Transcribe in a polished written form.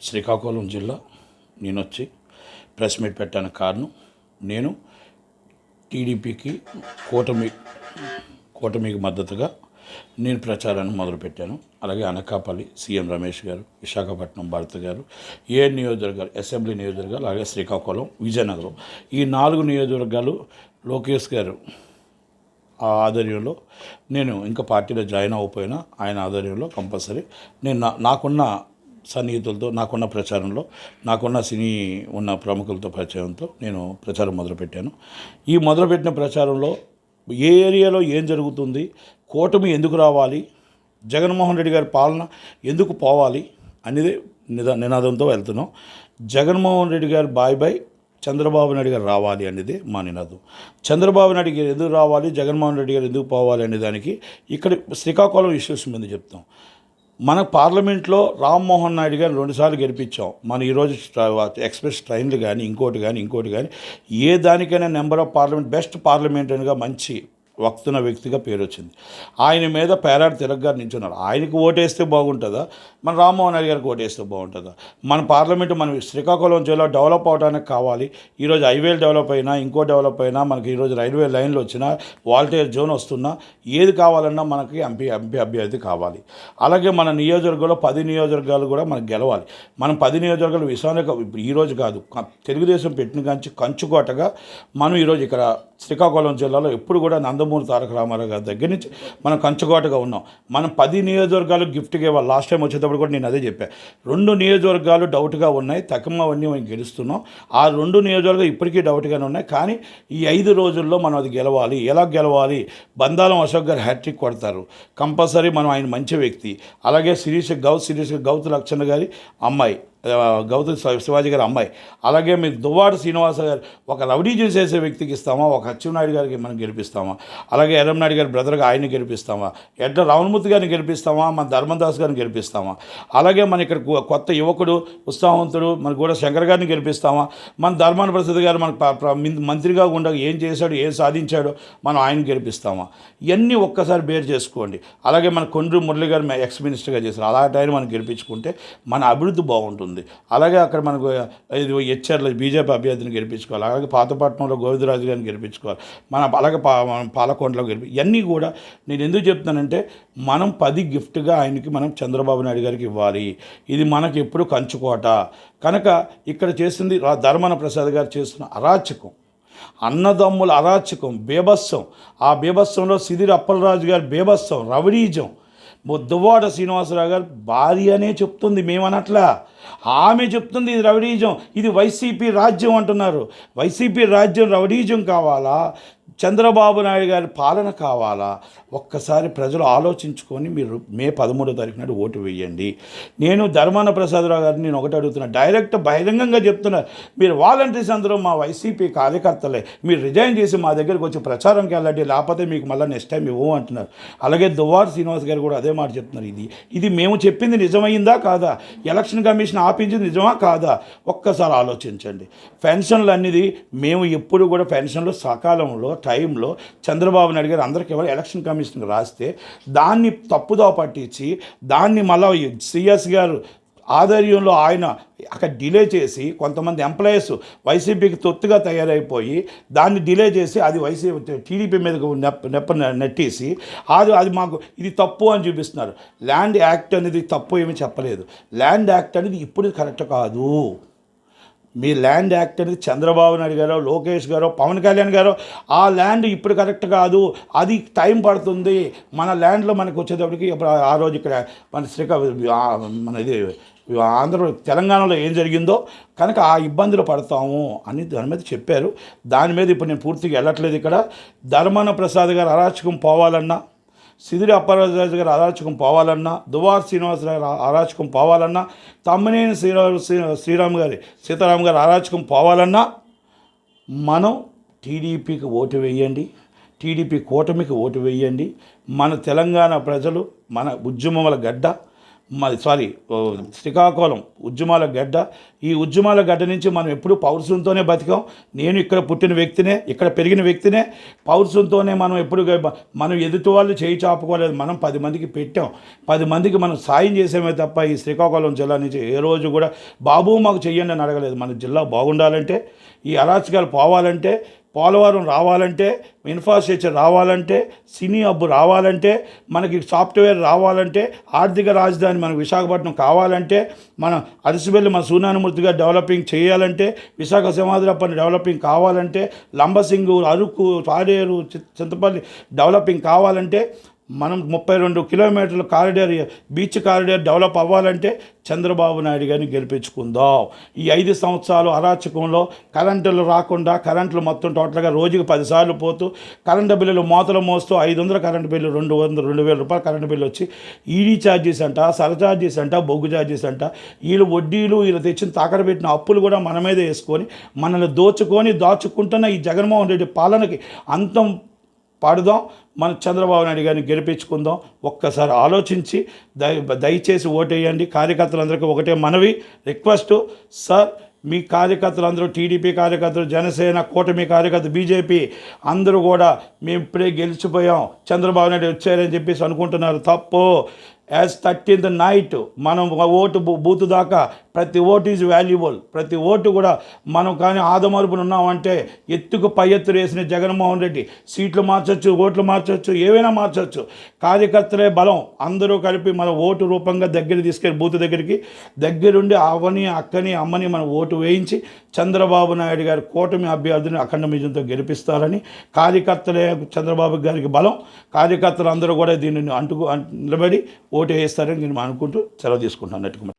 శ్రీకాకుళం జిల్లా నేను వచ్చి ప్రెస్ మీట్ పెట్టడానికి కారణం నేను టీడీపీకి కూటమికి మద్దతుగా నేను ప్రచారాన్ని మొదలుపెట్టాను. అలాగే అనకాపల్లి సీఎం రమేష్ గారు, విశాఖపట్నం భరత్ గారు, నియోజకవర్గాలు అసెంబ్లీ నియోజకవర్గాలు, అలాగే శ్రీకాకుళం, విజయనగరం ఈ 4 నియోజకవర్గాలు లోకేష్ గారు ఆ ఆధ్వర్యంలో నేను ఇంకా పార్టీలో జాయిన్ అవ్వకపోయినా ఆయన ఆధ్వర్యంలో కంపల్సరీ నేను నాకున్న సన్నిహితులతో, నాకున్న ప్రచారంలో, నాకున్న సినీ ఉన్న ప్రముఖులతో పరిచయంతో నేను ప్రచారం మొదలుపెట్టాను. ఈ మొదలుపెట్టిన ప్రచారంలో ఏ ఏరియాలో ఏం జరుగుతుంది, కూటమి ఎందుకు రావాలి, జగన్మోహన్ రెడ్డి గారి పాలన ఎందుకు పోవాలి అనేది నినాదంతో వెళ్తున్నాం. జగన్మోహన్ రెడ్డి గారు బాయ్ చంద్రబాబు నాయుడు గారు రావాలి అనేది మా నినాదం. చంద్రబాబు నాయుడు గారు ఎందుకు రావాలి, జగన్మోహన్ రెడ్డి గారు ఎందుకు పోవాలి అనే దానికి ఇక్కడ శ్రీకాకుళం ఇష్యూస్ మీద చెప్తాం. మన పార్లమెంట్లో రామ్మోహన్ నాయుడు గారిని 2 సార్లు గెలిపించాం. మన ఈరోజు ఎక్స్ప్రెస్ ట్రైన్లు కానీ ఇంకోటి కానీ ఏ దానికైనా నెంబర్ ఆఫ్ పార్లమెంట్ బెస్ట్ పార్లమెంటరీగా మంచి వక్తున్న వ్యక్తిగా పేరు వచ్చింది. ఆయన మీద పేరాడు తిలక్ గారు నించున్నారు. ఆయనకు ఓటేస్తే బాగుంటుందా, మన రామ్మోహన్ నాయుడు గారికి ఓటేస్తే బాగుంటుందా? మన పార్లమెంటు మన శ్రీకాకుళం జిల్లా డెవలప్ అవడానికి కావాలి. ఈరోజు హైవేలు డెవలప్ అయినా ఇంకో డెవలప్ అయినా మనకి ఈరోజు రైల్వే లైన్లు వచ్చినా వాల్టేజ్ జోన్ వస్తున్నా ఏది కావాలన్నా మనకి ఎంపీ అభ్యర్థి కావాలి. అలాగే మన నియోజకవర్గంలో 10 నియోజకవర్గాలు కూడా మనకు గెలవాలి. మనం 10 నియోజకవర్గాలు విశాఖ ఈరోజు కాదు, తెలుగుదేశం పెట్టిన కంచుకోటగా మనం ఈరోజు ఇక్కడ శ్రీకాకుళం జిల్లాలో ఎప్పుడు కూడా నందమూరి తారక రామారావు గారి దగ్గర నుంచి మనం కంచుకోటగా ఉన్నాం. మనం 10 నియోజకవర్గాలు గిఫ్ట్గా ఇవ్వాలి. లాస్ట్ టైం వచ్చేటప్పుడు కూడా నేను అదే చెప్పాను. 2 నియోజకవర్గాలు డౌట్గా ఉన్నాయి, తక్కువన్నీ మనం గెలుస్తున్నాం. ఆ 2 నియోజకవర్గాలు ఇప్పటికీ డౌట్గానే ఉన్నాయి. కానీ ఈ 5 రోజుల్లో మనం అది గెలవాలి. ఎలా గెలవాలి? బందాలం అశోక్ గారు హ్యాట్రిక్ కొడతారు కంపల్సరీ. మనం ఆయన మంచి వ్యక్తి. అలాగే గౌతు లక్షణ గారి అమ్మాయి, గౌతమ్ శివాజీ గారి అమ్మాయి. అలాగే మీరు దువ్వాడ శ్రీనివాస గారు ఒక రౌడీజం చేసే వ్యక్తికి ఇస్తామా, ఒక అచ్చెన్నాయుడు గారికి మనం గెలిపిస్తామా? అలాగే ఎర్రంనాయుడు గారి బ్రదర్గా ఆయన్ని గెలిపిస్తామా? ఎడ్ల రావణమూర్తి గారిని గెలిపిస్తామా? మన ధర్మదాస్ గారిని గెలిపిస్తామా? అలాగే మన ఇక్కడ కొత్త యువకుడు ఉత్సాహవంతుడు మన గూడ శంకర్ గారిని గెలిపిస్తామా? మన ధర్మాన ప్రసాద్ గారు మనకు మంత్రిగా ఉండగా ఏం చేశాడు, ఏం సాధించాడో మనం ఆయన గెలిపిస్తామా? ఇవన్నీ ఒక్కసారి బేర్ చేసుకోండి. అలాగే మన కొండ్రు మురళి గారు ఎక్స్ మినిస్టర్గా చేశారు. అలాంటి ఆయన మనం గెలిపించుకుంటే మన అభివృద్ధి బాగుంటుంది. అలాగే అక్కడ మనకు హెచ్ఆర్లో బీజేపీ అభ్యర్థిని గెలిపించుకోవాలి. అలాగే పాతపట్నంలో గోవిందరాజు గారిని గెలిపించుకోవాలి. అలాగే పాలకొండలో ఇవన్నీ కూడా నేను ఎందుకు చెప్తున్నానంటే మనం 10 గిఫ్ట్గా ఆయనకి మనం చంద్రబాబు నాయుడు గారికి ఇవ్వాలి. ఇది మనకి ఎప్పుడు కంచుకోట కనుక ఇక్కడ చేస్తుంది ధర్మాన ప్రసాద్ గారు చేస్తున్న అరాచకం, అన్నదమ్ముల అరాచకం, బేభత్సం. ఆ బేభత్సంలో సిదిరి అప్పలరాజు గారి బేభత్సం, రవడీజం. దువ్వాడ శ్రీనివాసరావు గారు భార్యనే చెప్తుంది, మేమనట్లా, ఆమె చెప్తుంది ఇది రౌడీజం, ఇది వైసీపీ రాజ్యం అంటున్నారు. వైసీపీ రాజ్యం రౌడీజం కావాలా, చంద్రబాబు నాయుడు గారి పాలన కావాలా? ఒక్కసారి ప్రజలు ఆలోచించుకొని మీరు మే 13వ తారీఖు నాడు ఓటు వేయండి. నేను ధర్మాన ప్రసాదరావు గారిని నేను ఒకటి అడుగుతున్నా, డైరెక్ట్ బహిరంగంగా చెప్తున్నా, మీరు వాలంటీర్స్ అందరూ మా వైసీపీ కార్యకర్తలే, మీరు రిజైన్ చేసి మా దగ్గరికి వచ్చి ప్రచారంకి వెళ్ళండి, లేకపోతే మీకు మళ్ళీ నెక్స్ట్ టైం ఇవ్వు అంటున్నారు. అలాగే దువ్వాడ శ్రీనివాస్ గారు కూడా అదే మాట చెప్తున్నారు. ఇది మేము చెప్పింది నిజమైందా కాదా? ఎలక్షన్ కమిషన్ ఆపించింది నిజమా కాదా? ఒక్కసారి ఆలోచించండి. పెన్షన్లు అనేది మేము ఎప్పుడు కూడా పెన్షన్లు సకాలంలో టైంలో చంద్రబాబు నాయుడు గారు అందరికీ ఎవరు ఎలక్షన్ కమిషన్కి రాస్తే దాన్ని తప్పుదో పట్టించి దాన్ని మళ్ళీ సిఎస్ గారు ఆధ్వర్యంలో ఆయన అక్కడ డిలే చేసి కొంతమంది ఎంప్లాయీస్ వైసీపీకి తొత్తుగా తయారైపోయి దాన్ని డిలే చేసి అది టీడీపీ మీద నెట్టేసి అది మాకు ఇది తప్పు అని చూపిస్తున్నారు. ల్యాండ్ యాక్ట్ అనేది తప్పు ఏమీ చెప్పలేదు. ల్యాండ్ యాక్ట్ అనేది ఇప్పుడు కరెక్ట్ కాదు. మీ ల్యాండ్ యాక్ట్ అనేది చంద్రబాబు నాయుడు గారో, లోకేష్ గారో, పవన్ కళ్యాణ్ గారో ఆ ల్యాండ్ ఇప్పుడు కరెక్ట్ కాదు, అది టైం పడుతుంది. మన ల్యాండ్లో మనకు వచ్చేటప్పటికి ఆ రోజు ఇక్కడ మన ఇది తెలంగాణలో ఏం జరిగిందో కనుక ఆ ఇబ్బందులు పడతాము అని దాని మీద చెప్పారు. దాని మీద ఇప్పుడు నేను పూర్తిగా వెళ్ళట్లేదు. ఇక్కడ ధర్మాన ప్రసాద్ గారు అరాచకం పోవాలన్నా, సిదిరి అప్పలరాజు గారు అరాచకం పోవాలన్నా, దువ్వాడ శ్రీనివాసరావు అరాచకం పోవాలన్నా, తమ్మినేని సీతారాం గారు అరాచకం పోవాలన్నా మనం టీడీపీకి ఓటు వేయండి, టీడీపీ కూటమికి ఓటు వేయండి. మన తెలంగాణ ప్రజలు మన ఉద్యమముల గడ్డ, శ్రీకాకుళం ఉద్యమాల గడ్డ. ఈ ఉద్యమాల గడ్డ నుంచి మనం ఎప్పుడు పౌరుషంతోనే బతికాం. నేను ఇక్కడ పుట్టిన వ్యక్తినే, ఇక్కడ పెరిగిన వ్యక్తినే. పౌరుషంతోనే మనం ఎప్పుడు మనం ఎదుటి వాళ్ళు చేయి చాపుకోలేదు. మనం 10 మందికి పెట్టాం, 10 మందికి మనం సాయం చేసామే తప్ప ఈ శ్రీకాకుళం జిల్లా నుంచి ఏ రోజు కూడా బాబు మాకు చెయ్యండి అని అడగలేదు. మన జిల్లా బాగుండాలంటే, ఈ అరాచకాలు పోవాలంటే, పోలవరం రావాలంటే, ఇన్ఫ్రాస్ట్రక్చర్ రావాలంటే, సినీ హబ్ రావాలంటే, మనకి సాఫ్ట్వేర్ రావాలంటే, ఆర్థిక రాజధాని మనకు విశాఖపట్నం కావాలంటే, మన అరసిబెల్లి మన సూనానమూర్తిగా డెవలపింగ్ చేయాలంటే, విశాఖ సింహాద్రప్పని డెవలపింగ్ కావాలంటే, లంబసింగు, అరకు, తాడేరు, చింతపల్లి డెవలపింగ్ కావాలంటే, మనం 32 కిలోమీటర్ల కారిడార్, బీచ్ కారిడార్ డెవలప్ అవ్వాలంటే చంద్రబాబు నాయుడు గారిని గెలిపించుకుందాం. ఈ 5 సంవత్సరాలు అరాచకంలో కరెంటులు రాకుండా, కరెంట్లు మొత్తం టోటల్గా రోజుకి 10 సార్లు పోతూ, కరెంటు బిల్లులు మోతలు మోస్తూ 500 కరెంటు బిల్లు, 2,000 రూపాయలు కరెంటు బిల్లు వచ్చి, ఈడీ ఛార్జెస్ అంట, సరఛార్జెస్ అంట, బొగ్గు ఛార్జెస్ అంట, వీళ్ళు వడ్డీలు, వీళ్ళు తెచ్చిన తాకడ పెట్టిన అప్పులు కూడా మన మీద వేసుకొని మనల్ని దాచుకుంటున్న ఈ జగన్మోహన్ రెడ్డి పాలనకి అంతం పాడుదాం. మన చంద్రబాబు నాయుడు గారిని గెలిపించుకుందాం. ఒక్కసారి ఆలోచించి దయచేసి ఓటేయండి. కార్యకర్తలందరికీ ఒకటే మనవి, రిక్వెస్ట్ సార్, మీ కార్యకర్తలందరూ, టీడీపీ కార్యకర్తలు, జనసేన కూటమి కార్యకర్తలు, బీజేపీ అందరూ కూడా మేము ఇప్పుడే గెలిచిపోయాం, చంద్రబాబు నాయుడు వచ్చారని చెప్పేసి అనుకుంటున్నారు. తప్పు. యాజ్ 13th నైట్ మనం ఓటు బూత్ దాకా ప్రతి ఓటు ఈజ్ వాల్యుబుల్. ప్రతి ఓటు కూడా మనం కానీ ఆదమరుపును ఉన్నామంటే ఎత్తుకు పై ఎత్తులు వేసిన జగన్మోహన్ రెడ్డి సీట్లు మార్చొచ్చు, ఓట్లు మార్చొచ్చు, ఏవైనా మార్చొచ్చు. కార్యకర్తలే బలం. అందరూ కలిపి మన ఓటు రూపంగా దగ్గర తీసుకెళ్ళి బూత్ దగ్గరికి దగ్గరుండి అవని, అక్కని, అమ్మని మనం ఓటు వేయించి చంద్రబాబు నాయుడు గారి కూటమి అభ్యర్థిని అఖండ విజయంతో గెలిపిస్తారని, కార్యకర్తలే చంద్రబాబు గారికి బలం. కార్యకర్తలు అందరూ కూడా దీనిని నిలబడి ఓటు వేస్తారని నేను అనుకుంటూ సెలవు తీసుకుంటాను.